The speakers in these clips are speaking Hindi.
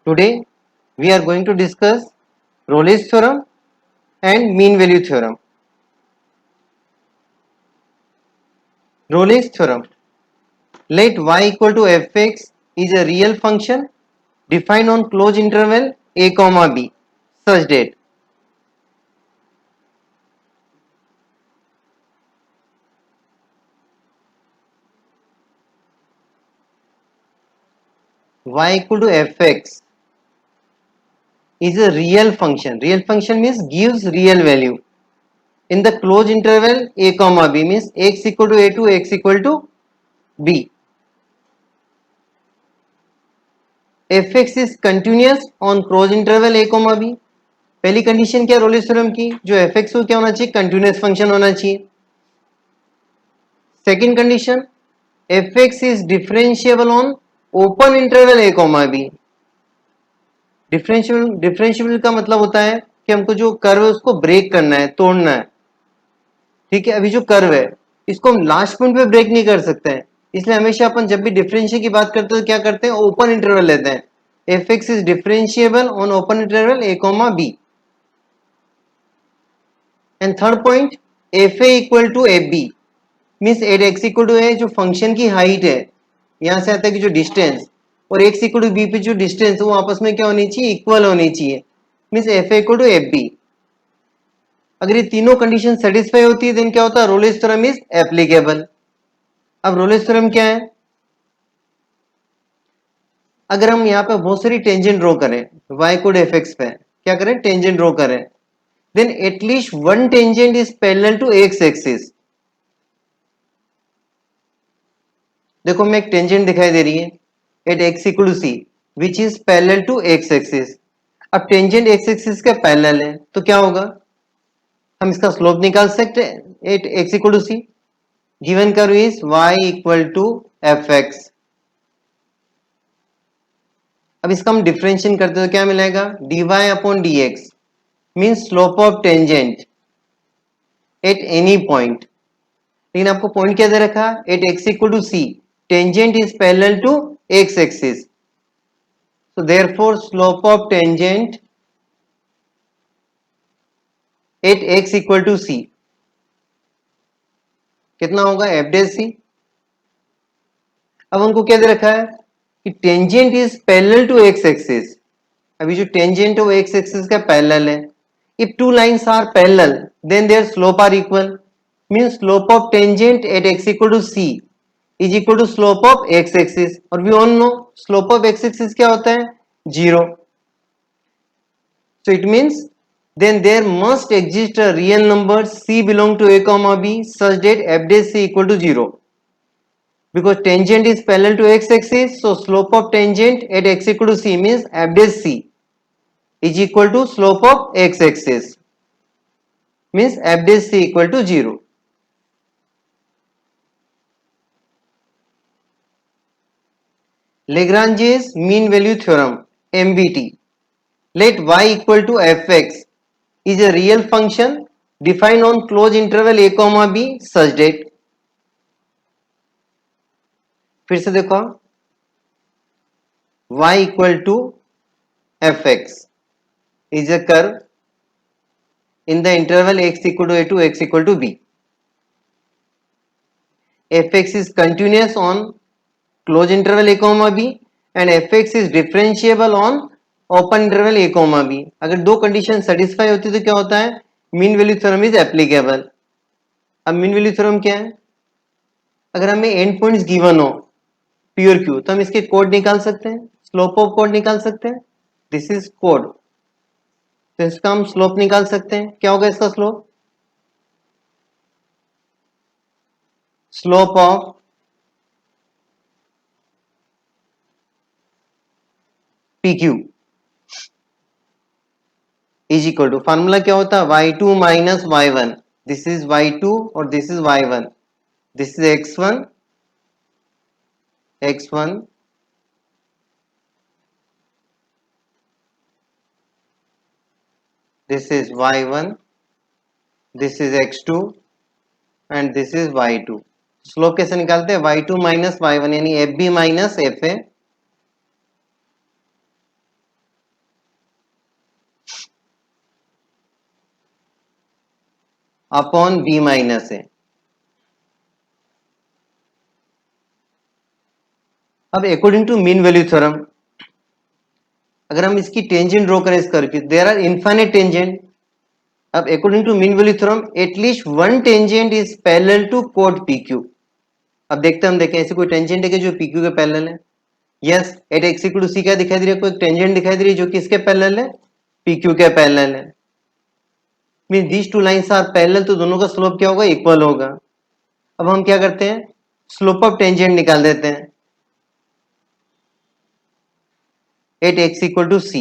Today we are going to discuss Rolle's theorem and mean value theorem. Rolle's theorem. Let y equal to fx is a real function defined on closed interval a comma b such that y equal to fx is a real function. Real function means gives real value in the closed interval a comma b, means x equal to a to x equal to b. fx is continuous on closed interval a comma b. पहली कंडीशन क्या रोलेस थ्योरम की, जो fx हो क्या होना चाहिए, कंटिन्यूअस फंक्शन होना चाहिए. Second condition, fx is differentiable on open interval a comma b. Differentiable का मतलब होता है कि हमको जो कर्व है उसको ब्रेक करना है, तोड़ना है. ठीक है, अभी जो कर्व है इसको हम लास्ट पॉइंट पे ब्रेक नहीं कर सकते हैं, इसलिए हमेशा अपन जब भी डिफरेंशियल की बात करते हैं तो क्या करते हैं, ओपन इंटरवल लेते हैं. fx is differentiable on open interval a comma b. And third point, fa equal to fb means at x equal to a जो फंक्शन की हाइट है, यहां से आता है कि जो डिस्टेंस, और एक्स इक्वल टू बी पे जो डिस्टेंस वो आपस में क्या होनी चाहिए, इक्वल होनी चाहिए. Means F A equal to F B. अगर ये तीनों कंडीशन सेटिस्फाई होती है देन क्या होता है, रोलेस थ्योरम इज एप्लीकेबल. अब रोलेस थ्योरम क्या है, अगर हम यहाँ पे बहुत सारी टेंजेंट ड्रॉ करें y कोड एफ एक्स पे, क्या करें, टेंजेंट ड्रॉ करें, then at least one tangent is parallel to x axis. देखो मैं एक टेंजेंट दिखाई दे रही है at x equal to C which is parallel to x axis. अब टेंजेंट एक्स एक्सिस के पैरेलल है तो क्या होगा, हम इसका स्लोप निकाल सकते हैं at x equal to C. Given curve is y equal to F X. अब इसका हम डिफरेंशिएट करते हैं तो क्या मिलेगा, dy upon D X means slope of tangent at any point. लेकिन आपको पॉइंट क्या दे रखा, at x equal to C tangent is parallel to x axis. So therefore slope of tangent at x equal to c कितना होगा, एफ डैश सी. अब उनको क्या दे रखा है कि tangent is parallel to x axis. अभी जो टेंजेंट है वो एक्स एक्सिस का पैरेलल है. If two lines are parallel then their slope are equal, means slope of tangent at x equal to c is equal to slope of x axis. और we all know slope of x axis क्या होता है, zero. So it means then there must exist a real number c belong to a comma b such that f dash c equal to 0. Because tangent is parallel to x axis, so slope of tangent at x equal to c means f dash c is equal to slope of x axis, means f dash c equal to 0. Lagrange's mean value theorem MVT. Let y equal to fx is a real function defined on closed interval a comma b such that, फिर से देखो, y equal to fx is a curve in the interval x equal to a to x equal to b. fx is continuous on closed interval a comma b and fx is differentiable on open interval A comma B. अगर दो कंडीशन सेटिस्फाई होती तो क्या होता है, mean value theorem is applicable. अब मीन वैल्यू थ्योरम क्या है, अगर हमें एंड पॉइंट्स गिवन हो प्योर क्यू तो हम इसके कोड निकाल सकते हैं, स्लोप ऑफ कोड निकाल सकते हैं. दिस इज कोड, तो इसका हम स्लोप निकाल सकते हैं. क्या होगा इसका slope, slope of P Q is equal to, formula क्या होता है, y2 minus y1. This is y2 और this is y1. This is x1 this is y1, this is x2 and this is y2. Slope कैसे निकालते हैं, y2 माइनस y1 यानी fb minus fa. Upon B minus A. अब according to mean value theorem अगर हम इसकी टेंजेंट ड्रॉ करें इस कर्व की, देयर आर इनफाइनाइट टेंजेंट। अब according to mean value theorem at least one tangent is parallel to कोड पी क्यू। अब देखते हम देखें ऐसे कोई टेंजेंट है कि जो पी क्यू के पैरेलल है। Yes, at x equal to c क्या दिखाई दे रही है, कोई टेंजेंट दिखाई दे रही है जो किसके पैरेलल है, पी क्यू के पैरेलल है। Mean these two lines are parallel, तो दोनों का स्लोप क्या होगा, इक्वल होगा। अब हम क्या करते हैं, स्लोप ऑफ टेंजेंट निकाल देते हैं at x equal to C,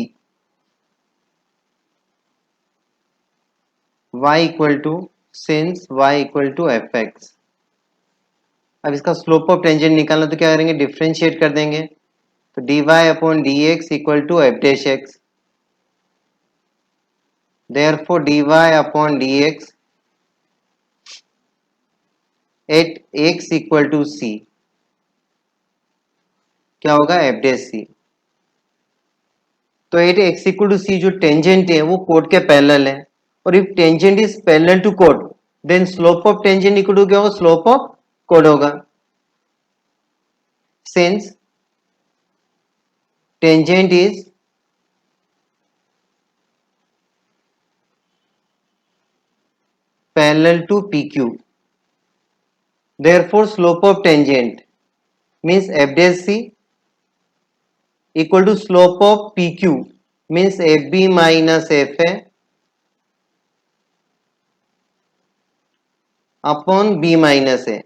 y equal to since y equal to F X. अब इसका स्लोप ऑफ टेंजेंट निकालना तो क्या करेंगे, डिफरेंशिएट कर देंगे, तो dy upon D x equal to f dash x. therefore dy upon D x at x equal to c क्या होगा, एफ डैश सी। तो at x equal to c जो टेंजेंट है वो कोड के पैरेलल है, और if tangent is parallel to कोड then slope of tangent equal to क्या होगा, स्लोप ऑफ कोड होगा। Since tangent is parallel to P Q, therefore slope of tangent means f dash c equal to slope of pq means fb minus fa upon b minus a।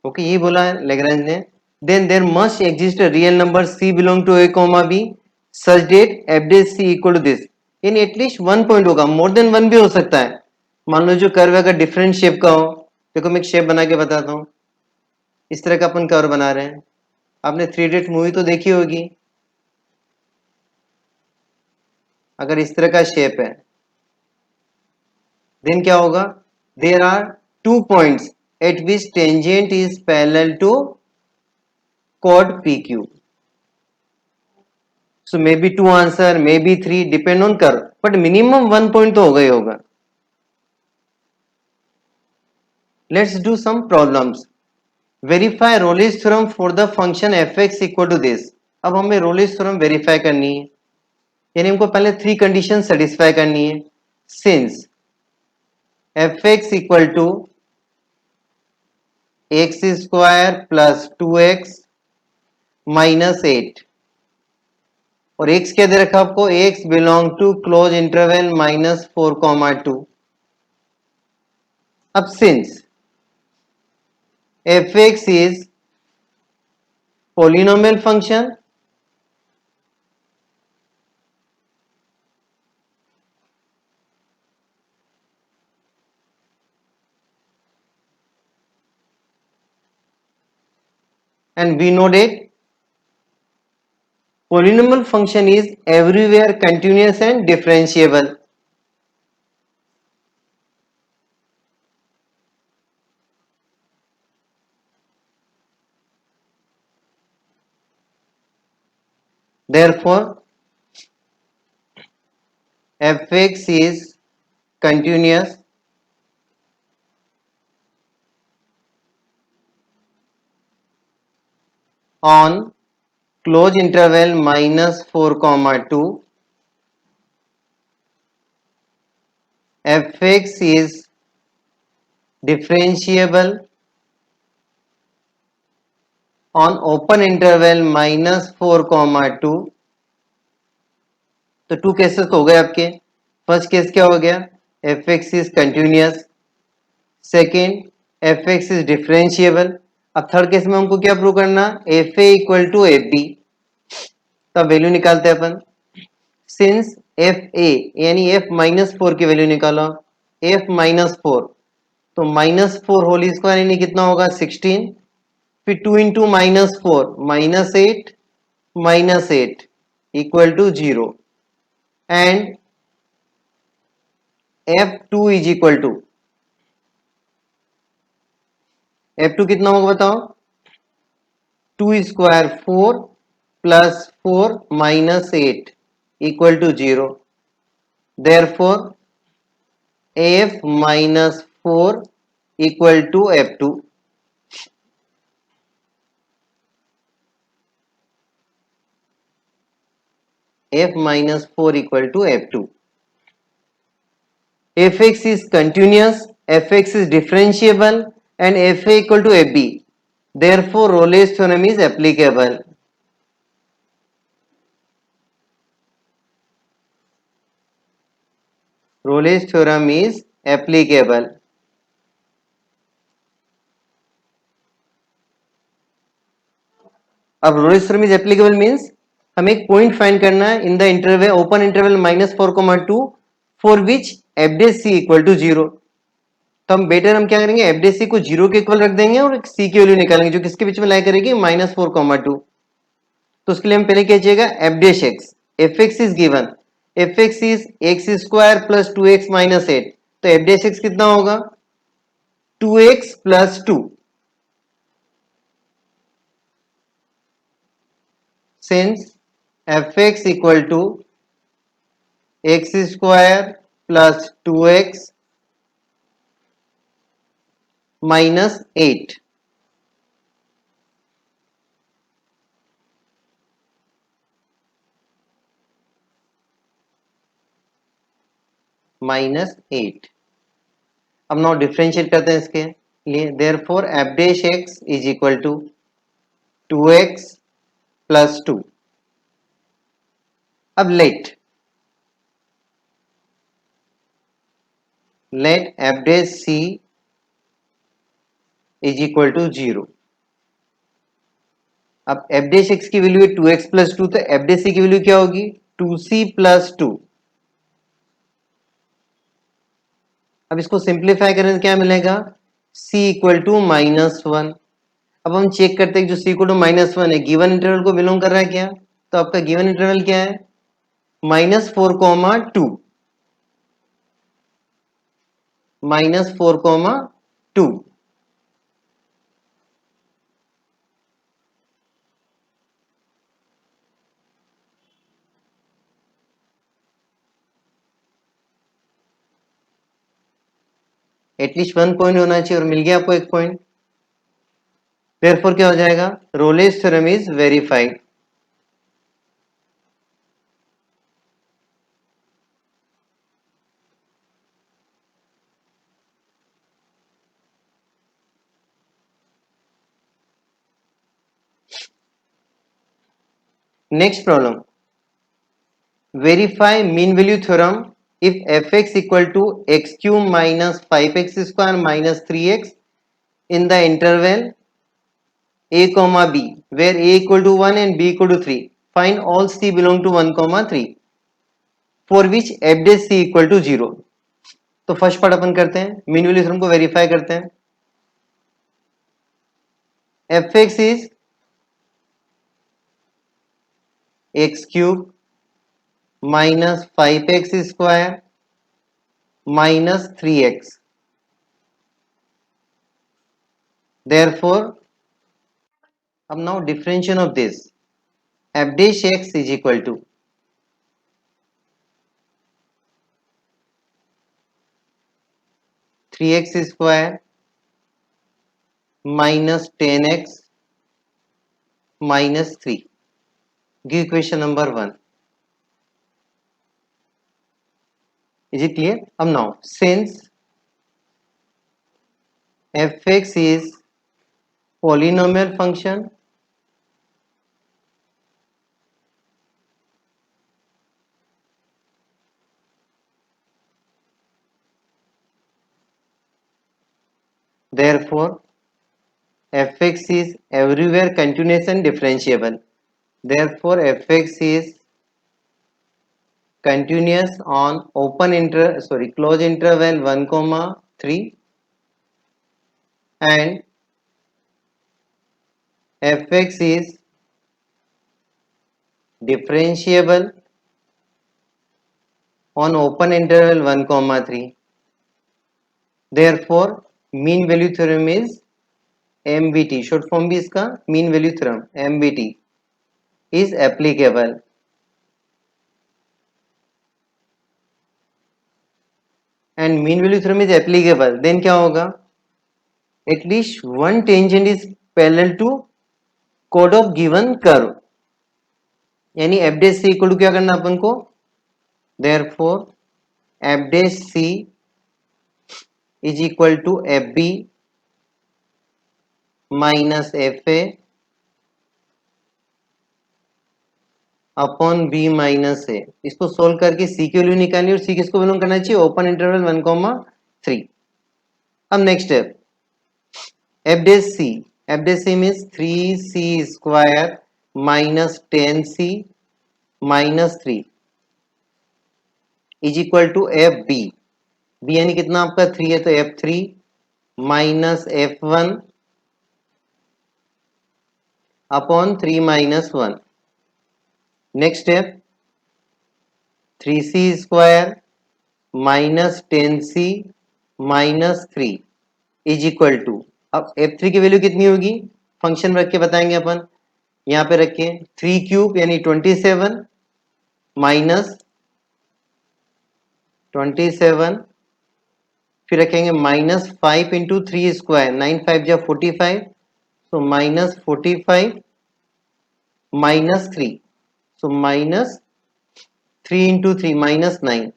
Okay, ये बोला है लेग्रेंज ने। Then there must exist a real number c belong to a comma b such that f dash c equal to this, यानी एटलीस्ट वन पॉइंट होगा, मोर देन वन भी हो सकता है। मान लो जो कर्व अगर डिफरेंट शेप का हो, देखो मैं एक शेप बना के बताता हूँ। इस तरह का अपन कर्व बना रहे हैं, आपने थ्री इडियट मूवी तो देखी होगी। अगर इस तरह का शेप है देन क्या होगा, there are two points at which tangent is parallel to chord PQ, so maybe two answer, maybe three, depend on curve, but minimum one point तो होगा ही होगा। Let's do some problems. Verify Rolle's theorem for the function fx equal to this। अब हमें Rolle's theorem वेरीफाई करनी है, यानी हमको पहले थ्री कंडीशन सेटिस्फाई करनी है। Since fx equal to x square plus two x minus eight, और x क्या दे रखा आपको, x belong to close interval minus four comma two. अब since fx is polynomial function and we know that polynomial function is everywhere continuous and differentiable। Therefore fx is continuous on close interval minus four comma to. fx is differentiable on open interval minus four comma to. तो टू केसेस हो गए आपके। फर्स्ट केस क्या हो गया, fx is continuous, second fx is differentiable। अब थर्ड केस में हमको क्या प्रूव करना, fa equal to F B. तो वैल्यू निकालते हैं अपन। सिंस एफ ए यानी एफ माइनस फोर की वैल्यू निकालो, एफ माइनस फोर, तो माइनस फोर होल स्क्वायर यानी कितना होगा 16, फिर two into minus four minus eight equal to zero, and F two is equal to, F two कितना होगा बताओ, to square four plus four minus eight equal to zero. therefore f minus 4 equal to f2. F minus 4 equal to f2. Fx is continuous, fx is differentiable, and fa equal to fb. Therefore, Rolle's theorem is applicable. Rolle's theorem is applicable. अब Rolle's theorem is applicable means हमें एक पॉइंट फाइंड करना है in the interval open interval -4,2 for which F डे सी इक्वल टू 0. तो हम बेटर हम क्या करेंगे एफ डे सी को 0 के इक्वल रख देंगे और सी की वैल्यू निकालेंगे जो किसके बीच में लाई करेगी -4,2. तो उसके लिए हम पहले क्या चाहिएगा F dash x. F x is given, F x is x square plus 2x minus 8. तो एफ डैश एक्स कितना होगा 2x plus 2. Since fx equal to x square plus 2x minus 8. Minus 8. अब नाउ डिफरेंशिएट करते हैं इसके लिए. Therefore F dash X is equal to 2x plus 2. अब let F dash C is equal to 0. अब एफ डैश एक्स की वैल्यू है 2x प्लस 2, तो एफ डैश सी की वैल्यू क्या होगी 2c प्लस 2. अब इसको सिंप्लीफाई करें तो क्या मिलेगा c इक्वल टू -1. अब हम चेक करते हैं जो c इक्वल टू -1 है गिवन इंटरवल को बिलोंग कर रहा है क्या. तो आपका गिवन इंटरवल क्या है -4,2. -4,2. एटलीस्ट 1 पॉइंट होना चाहिए और मिल गया आपको 1 पॉइंट. देयरफॉर क्या हो जाएगा Rolle's theorem is verified. Next problem. Verify mean value theorem if fx equal to x cube minus 5x square minus 3x in the interval a comma b where a equal to 1 and b equal to 3. Find all c belong to 1 comma 3 for which f dash c equal to 0. तो फर्स्ट पार्ट अपन करते हैं मीन वैल्यू थ्योरम को वेरीफाई करते हैं. fx is x cube minus 5x square minus 3x. Therefore, अब now differentiation of this f dash x is equal to three x square minus 10x minus 3. Give equation number 1. Is it clear? Now since fx is polynomial function, therefore fx is everywhere continuous and differentiable. Therefore fx is continuous on closed interval 1 comma 3 and fx is differentiable on open interval 1 comma 3. Therefore mean value theorem is MVT. short form भी इसका mean value theorem MVT is applicable. And mean value theorem is applicable, then क्या होगा, at least one tangent is parallel to कोड ऑफ गिवन कर्व, यानी f dash c equal to क्या करना अपन को, therefore F dash C is equal to F b minus f a upon B minus a. इसको सोल्व करके सी की वैल्यू निकालनी और सी किसको बिलोंग करना चाहिए, ओपन इंटरवल 1,3। अब next step, F dash C, F dash C means 3c square minus 10c minus 3 is equal to F B, B यानी कितना आपका 3 है, तो f3 minus f1 upon 3 minus 1। Next step, 3c square minus 10c minus 3 is equal to, अब f3 की वैल्यू कितनी होगी, फंक्शन रख के बताएंगे अपन, यहाँ पे रखिए 3 क्यूब यानी 27 माइनस 27, फिर रखेंगे माइनस 5 इंटू 3 स्क्वायर, 9 5 जा 45, so minus 45 minus 3, so minus 3 into 3 minus 9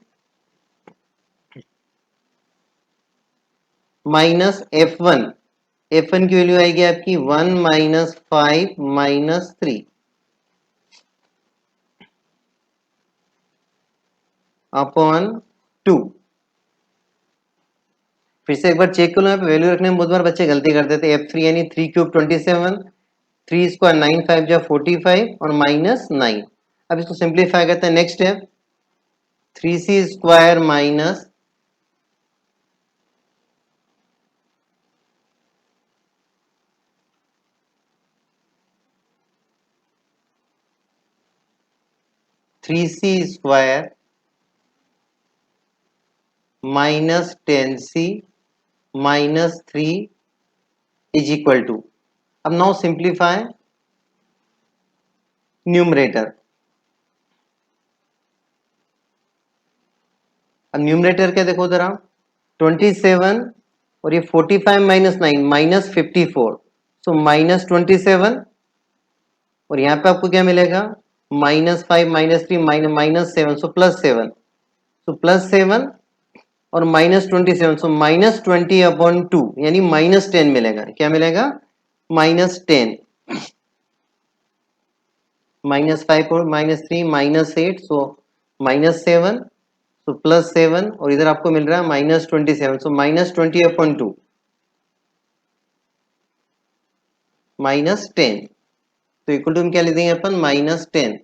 minus f1, f1 की वैल्यू आएगी आपकी 1 माइनस 5 माइनस 3 अपॉन 2। फिर से एक बार चेक कर लो, यहाँ पे वैल्यू रखने में बहुत बार बच्चे गलती कर देते हैं, f3 यानी 3 क्यूब 27, 3 स्क्वायर 9 5 जा 45 और माइनस 9। अब इसको सिंप्लीफाई करते हैं, next step 3c square minus 3c square minus 10c minus 3 is equal to, अब नाउ सिंप्लीफाई न्यूमरेटर, अब न्यूमरेटर क्या देखो जरा, 27 और ये 45 माइनस 9 माइनस 54, सो माइनस 27 और यहाँ पे आपको क्या मिलेगा, minus 5 minus 3 minus 7, so plus 7, so plus 7 और माइनस 27, सो माइनस 20 अपॉन 2 यानी माइनस 10 मिलेगा, क्या मिलेगा, माइनस 10, माइनस 5 और minus 3 minus 8, so minus 7, so plus 7 और इधर आपको मिल रहा है minus 27, so minus 20 upon 2 minus 10, तो इक्वल टू क्या ले देंगे अपन, माइनस 10।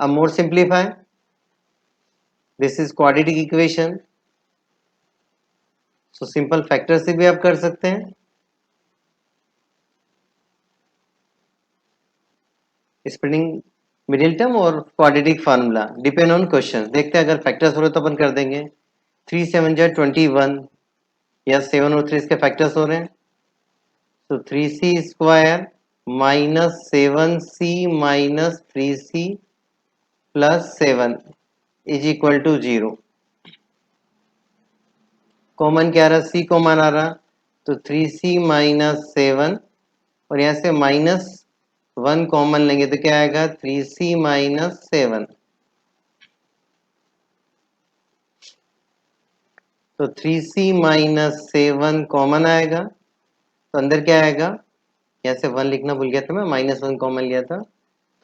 अब more simplify, this is quadratic equation, so simple factor से भी आप कर सकते हैं, स्प्लिटिंग मिडिल टर्म और quadratic formula depend on question, देखते हैं अगर फैक्टर्स हो रहे तो अपन कर देंगे, 3 7 जा 21 या 7 और 3 इसके फैक्टर्स हो रहे हैं, तो 3c square minus 7c minus 3c plus 7 is equal to 0। Common क्या आ रहा, c कॉमन आ रहा, तो 3c माइनस 7 और यहाँ से माइनस 1 कॉमन लेंगे तो क्या आएगा, 3c माइनस 7, तो 3c माइनस 7 कॉमन आएगा, तो अंदर क्या आएगा, यहाँ से 1 लिखना भूल गया था मैं, माइनस 1 कॉमन लिया था,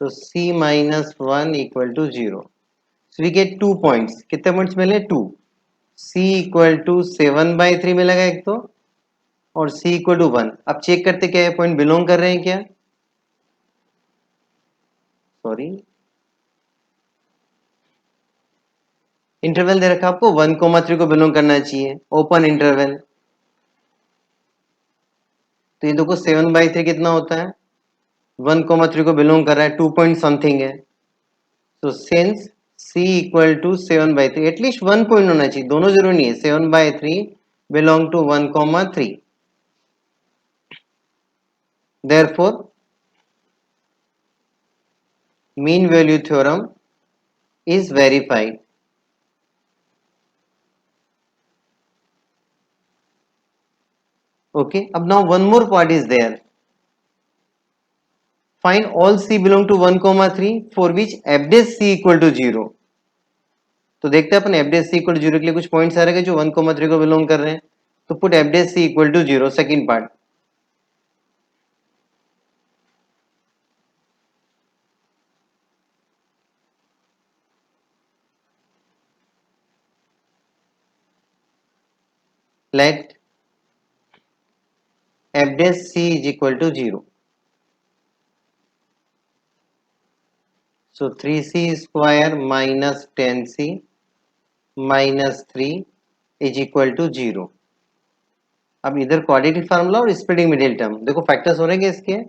तो c minus 1 equal to 0। So we get 2 points, कितने पॉइंट्स मिले, 2, c इक्वल टू 7/3 मिलेगा एक तो, और c इक्वल टू 1। अब चेक करते क्या ये पॉइंट बिलोंग कर रहे हैं क्या, सॉरी इंटरवल दे रखा आपको 1,3 को बिलोंग करना चाहिए, ओपन इंटरवल, तो ये देखो 7/3 कितना होता है, 1,3 को बिलोंग कर रहा है, 2 पॉइंट समथिंग है, तो since c equal to 7/3 at least 1 point होना चाहिए, दोनों जरूरी नहीं है, 7/3 belong to 1,3, therefore mean value theorem is verified। Okay, अब now one more part is there. Find all C belong to 1 comma 3 for which f dash C equal to 0. तो देखते हैं अपन f dash C equal to 0 के लिए कुछ पॉइंट्स आ रहे हैं जो 1 comma 3 को बिलोंग कर रहे हैं. तो put f dash C equal to 0, second part. Let f dash C is equal to 0. So 3C square minus 10C minus 3 is equal to 0. अब इधर क्वाड्रेटिक फार्मूला और स्प्लिटिंग मिडिल टर्म देखो, फैक्टर्स हो रहे हैं इसके.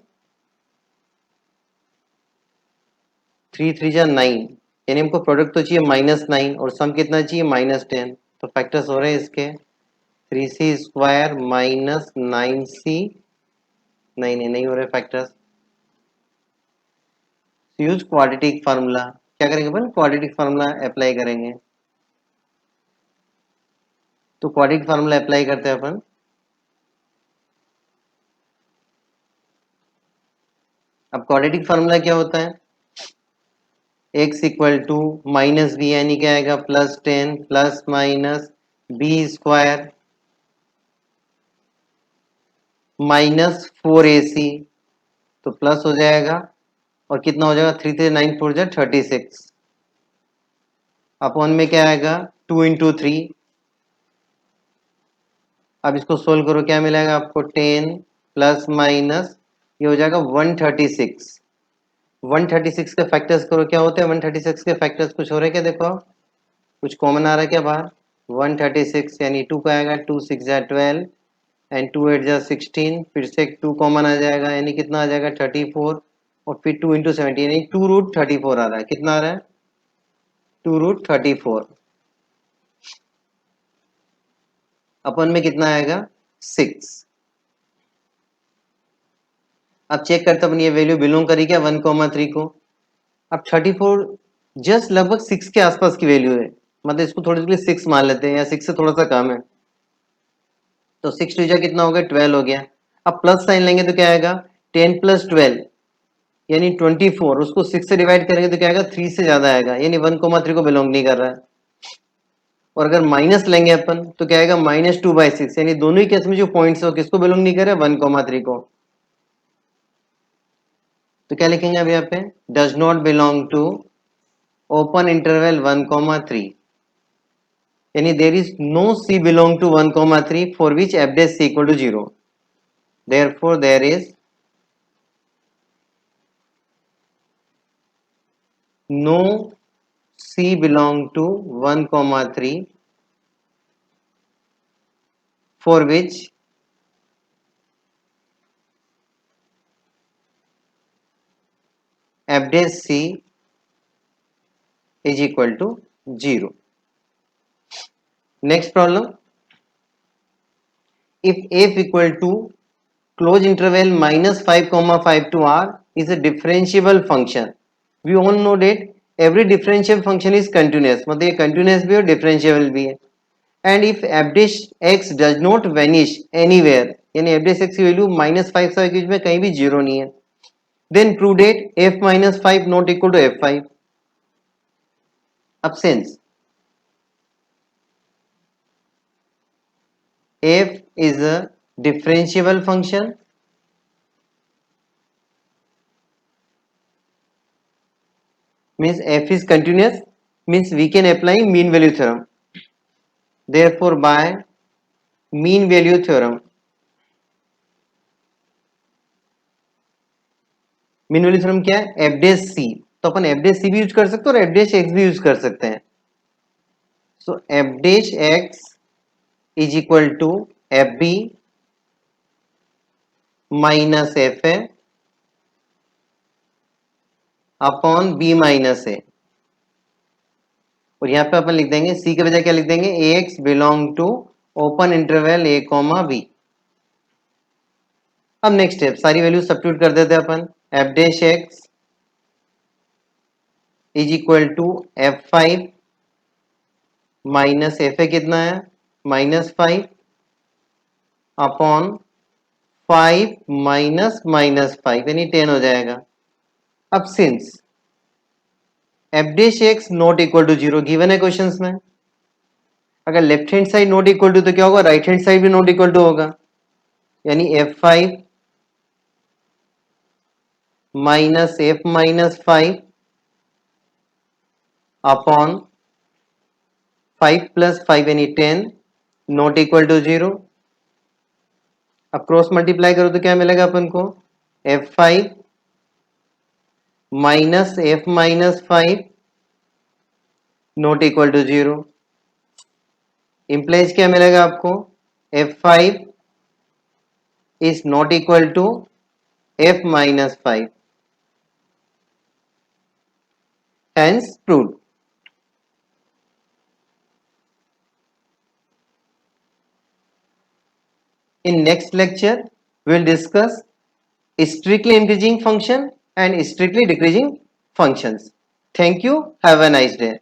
3 3 जा 9, यानी हमको प्रोडक्ट तो चाहिए -9 और सम कितना चाहिए -10. तो फैक्टर्स हो रहे हैं इसके 3C स्क्वायर माइनस 9C. नहीं हो रहे फैक्टर्स. Use quadratic formula. क्या करेंगे अपन, क्वाड्रेटिक फार्मूला अप्लाई करेंगे. तो क्वाड्रेटिक फार्मूला अप्लाई करते हैं अपन. अब क्वाड्रेटिक फार्मूला क्या होता है, x equal to minus B, यानी क्या आएगा +10 plus minus B square minus 4AC. तो प्लस हो जाएगा और कितना हो जाएगा 3 3 9 4 जा 36 अपॉन में क्या आएगा 2 इंटू 3. अब इसको सोल्व करो, क्या मिलेगा आपको 10 प्लस माइनस ये हो जाएगा 136. 136 के फैक्टर्स करो, क्या होते हैं 136 के फैक्टर्स, कुछ हो रहे क्या देखो, कुछ कॉमन आ रहा है क्या बाहर. 136 यानी 2 का आएगा 2 6 जा 12 एंड 2 8 जा 16. फिर से 2 कॉमन आ जाएगा यानी कितना आ जाएगा 34 और फिर 2 इंटू 17 यानी 2 रूट 34 आ रहा है. कितना आ रहा है 2 रूट 34 अपन में कितना आएगा 6. अब चेक करते अपन ये वैल्यू बिलोंग करी क्या 1,3 को. अब 34 जस्ट लगभग 6 के आसपास की वैल्यू है, मतलब इसको थोड़ी सी 6 मान लेते हैं या 6 से थोड़ा सा कम है. तो 6 टू जा कितना हो गया 12 हो गया. अब प्लस साइन लेंगे तो क्या आएगा 10 प्लस 12 यानी 24. उसको 6 से डिवाइड करेंगे तो क्या आएगा 3 से ज्यादा आएगा, यानी 1,3 को बिलोंग नहीं कर रहा है. और अगर माइनस लेंगे अपन तो क्या आएगा -2/6, यानी दोनों ही केस में जो पॉइंट्स है किसको बिलोंग नहीं कर रहे 1,3 को. तो क्या लिखेंगे अब यहाँ पे does not belong to open interval 1,3, यानी there is no C belong to 1,3 for which f dash C equal to 0. Therefore there is no C belong to 1,3 for which f dash C is equal to 0. Next problem, if f equal to close interval -5,5 to r is a differentiable function. We all know that every differentiable function is continuous, मतलब ये continuous भी और differentiable भी है. And if f dash x does not vanish anywhere, यानी f dash x की वैल्यू -5 से के बीच में कहीं भी 0 नहीं है, then prove that f minus 5 not equal to f5. अब since f is a differentiable function, means f is continuous, means we can apply mean value theorem. Therefore by mean value theorem, mean value theorem क्या है f dash c. तो अपन f dash c भी यूज कर सकते हैं और f dash x भी यूज कर सकते हैं. So f dash x is equal to fb minus fa upon b minus a. और यहाँ पे अपन लिख देंगे c के बजाय क्या लिख देंगे ax belong to open interval a comma b. अब नेक्स्ट स्टेप सारी वैल्यू सब्स्टिट्यूट कर देते हैं अपन. f dash x is equal to f5 minus fa कितना है -5 अपॉन 5 माइनस माइनस 5 यानी 10 हो जाएगा। अब since f dash x not equal to 0 given है क्वेश्चंस में, अगर left hand side not equal to तो क्या होगा, राइट हैंड साइड भी नॉट इक्वल टू होगा, यानी f5 minus f minus 5 upon 5 plus 5 यानी 10 नॉट इक्वल टू 0। अब क्रॉस मल्टीप्लाई करो तो क्या मिलेगा अपन को, f5 minus f minus 5 not equal to 0। Implies क्या मिलेगा आपको, f5 is not equal to f minus 5, hence proved. In next lecture we will discuss strictly increasing function and strictly decreasing functions. Thank you, have a nice day.